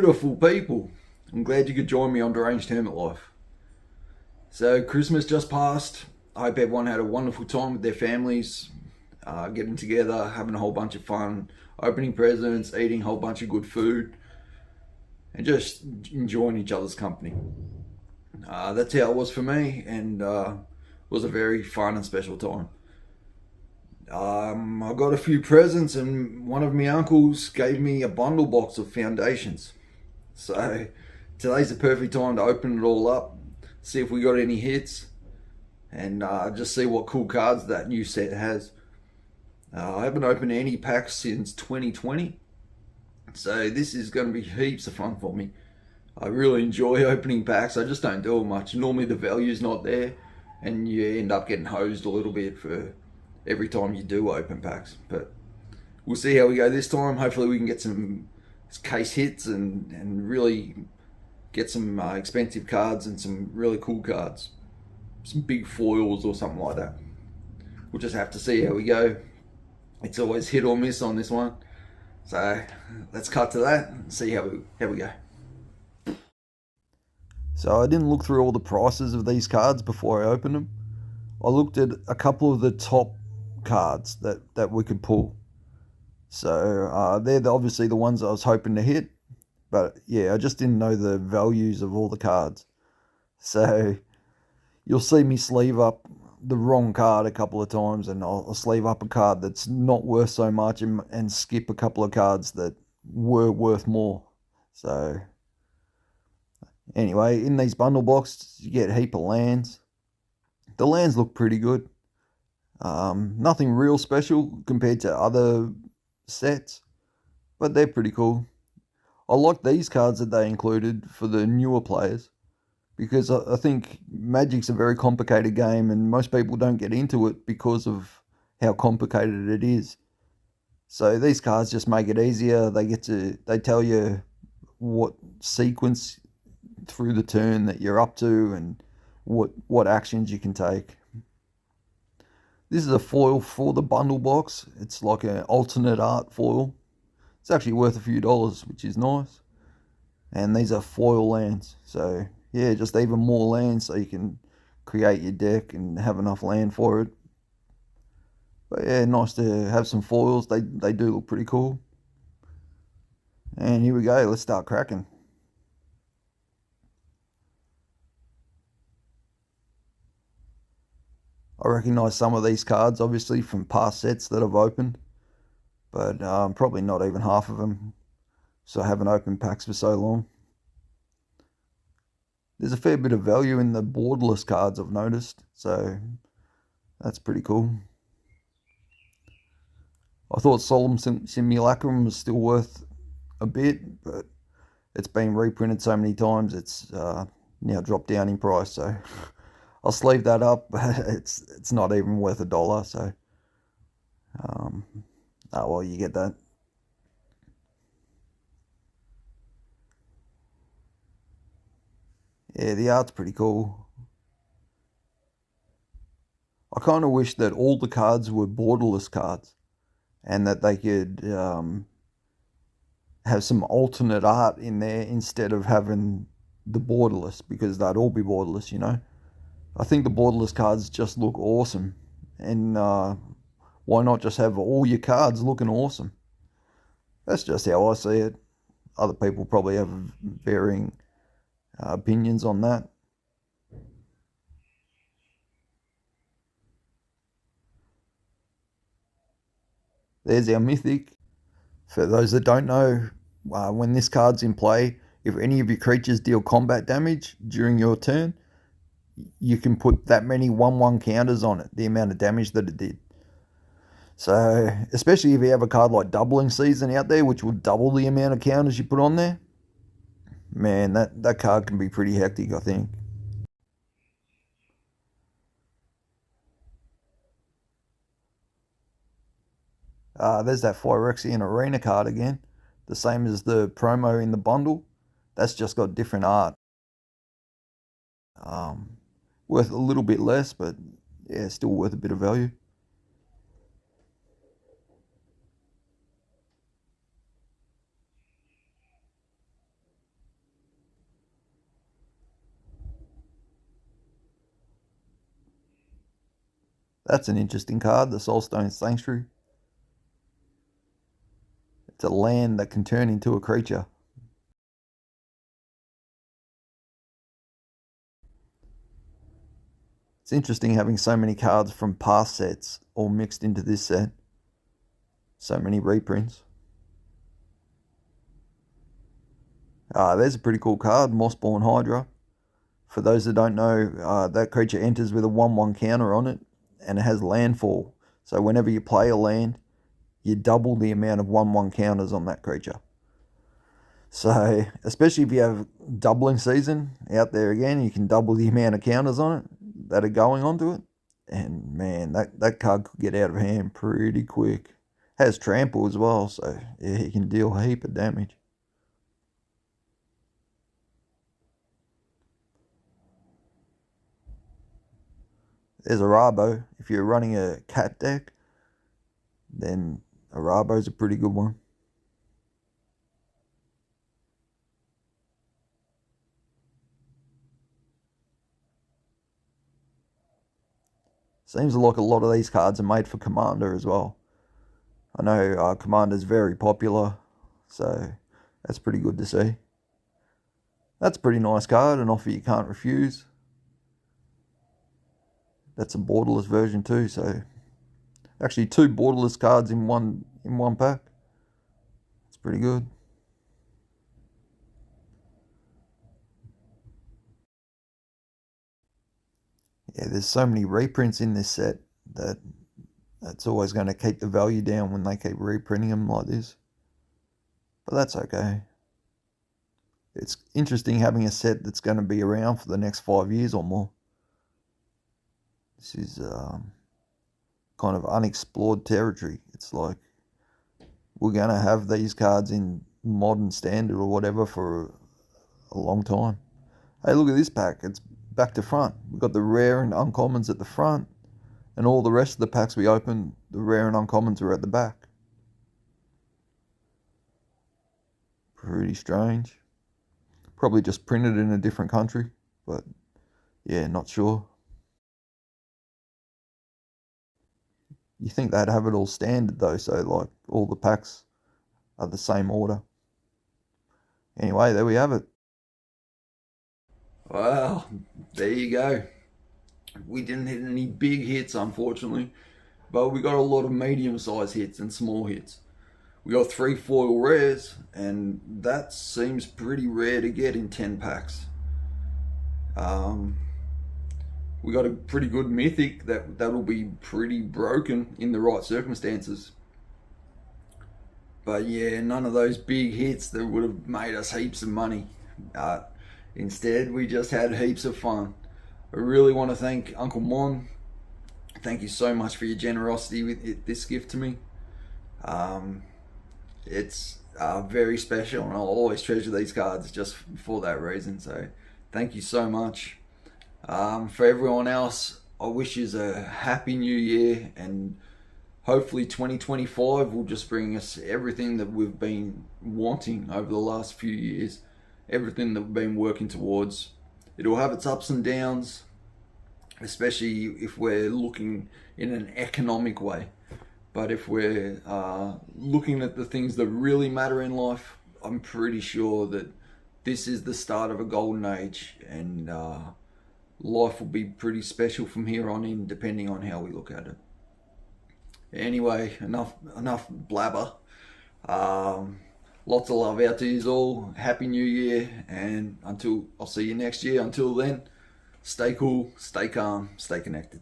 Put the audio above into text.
Beautiful people. I'm glad you could join me on Deranged Hermit Life. So, Christmas just passed. I hope everyone had a wonderful time with their families, getting together, having a whole bunch of fun, opening presents, eating a whole bunch of good food, and just enjoying each other's company. That's how it was for me, and it was a very fun and special time. I got a few presents, and one of my uncles gave me a bundle box of foundations. So today's the perfect time to open it all up, see if we got any hits, and just see what cool cards that new set has. I haven't opened any packs since 2020, so this is going to be heaps of fun for me. I really enjoy opening packs. I just don't do it much. Normally the value's not there, and you end up getting hosed a little bit for every time you do open packs. But we'll see how we go this time. Hopefully we can get some case hits and really get some expensive cards and some really cool cards. Some big foils or something like that. We'll just have to see how we go. It's always hit or miss on this one. So let's cut to that and see how we go. So I didn't look through all the prices of these cards before I opened them. I looked at a couple of the top cards that we could pull. So they're obviously the ones I was hoping to hit. But yeah, I just didn't know the values of all the cards. So you'll see me sleeve up the wrong card a couple of times, and I'll sleeve up a card that's not worth so much and skip a couple of cards that were worth more. So anyway, in these bundle boxes, you get a heap of lands. The lands look pretty good. Nothing real special compared to other sets, but they're pretty cool. I like these cards that they included for the newer players, because I think Magic's a very complicated game and most people don't get into it because of how complicated it is. So these cards just make it easier. They tell you what sequence through the turn that you're up to and what actions you can take. This is a foil for the bundle box. It's like an alternate art foil. It's actually worth a few dollars, which is nice. And these are foil lands. So yeah, just even more land so you can create your deck and have enough land for it. But yeah, nice to have some foils. They do look pretty cool. And here we go. Let's start cracking. I recognise some of these cards, obviously, from past sets that I've opened, but probably not even half of them, so I haven't opened packs for so long. There's a fair bit of value in the borderless cards, I've noticed, so that's pretty cool. I thought Solemn Simulacrum was still worth a bit, but it's been reprinted so many times, it's now dropped down in price, so I'll sleeve that up, but it's not even worth $1, so oh well, you get that. Yeah, the art's pretty cool. I kind of wish that all the cards were borderless cards and that they could have some alternate art in there instead of having the borderless, because they'd all be borderless, you know. I think the borderless cards just look awesome, and why not just have all your cards looking awesome? That's just how I see it. Other people probably have varying opinions on that. There's our mythic. For those that don't know, when this card's in play, if any of your creatures deal combat damage during your turn, you can put that many 1/1 counters on it, the amount of damage that it did. So, especially if you have a card like Doubling Season out there, which will double the amount of counters you put on there, man, that card can be pretty hectic, I think. There's that Phyrexian Arena card again, the same as the promo in the bundle. That's just got different art. Worth a little bit less, but yeah, still worth a bit of value. That's an interesting card, the Soulstone Sanctuary. It's a land that can turn into a creature. It's interesting having so many cards from past sets all mixed into this set. So many reprints. There's a pretty cool card, Mossborn Hydra. For those that don't know, that creature enters with a 1/1 counter on it, and it has landfall. So whenever you play a land, you double the amount of 1/1 counters on that creature. So, especially if you have doubling season out there again, you can double the amount of counters on it that are going onto it. And man, that card could get out of hand pretty quick. Has trample as well, so yeah, he can deal a heap of damage. There's a Rabo. If you're running a cat deck, then a Rabo's a pretty good one. Seems like a lot of these cards are made for Commander as well. I know Commander's very popular, so that's pretty good to see. That's a pretty nice card, an offer you can't refuse. That's a borderless version too, so actually 2 borderless cards in one pack. It's pretty good. Yeah, there's so many reprints in this set that's always going to keep the value down when they keep reprinting them like this. But that's okay. It's interesting having a set that's going to be around for the next 5 years or more. This is kind of unexplored territory. It's like we're going to have these cards in modern standard or whatever for a long time. Hey, look at this pack. It's back to front. We've got the rare and uncommons at the front, and all the rest of the packs we opened, the rare and uncommons are at the back. Pretty strange. Probably just printed in a different country, but yeah, not sure. You think they'd have it all standard though, so like all the packs are the same order. Anyway, there we have it. Well, there you go. We didn't hit any big hits, unfortunately, but we got a lot of medium-sized hits and small hits. We got 3 foil rares, and that seems pretty rare to get in 10 packs. We got a pretty good mythic that'll be pretty broken in the right circumstances. But yeah, none of those big hits that would have made us heaps of money. Instead, we just had heaps of fun. I really want to thank Uncle Mon. Thank you so much for your generosity with this gift to me. It's very special, and I'll always treasure these cards just for that reason. So thank you so much. For everyone else, I wish you a happy new year, and hopefully 2025 will just bring us everything that we've been wanting over the last few years, everything that we've been working towards. It'll have its ups and downs, especially if we're looking in an economic way. But if we're looking at the things that really matter in life, I'm pretty sure that this is the start of a golden age, and life will be pretty special from here on in, depending on how we look at it. Anyway, enough blabber. Lots of love out to you all. Happy New Year, and I'll see you next year. Until then, stay cool, stay calm, stay connected.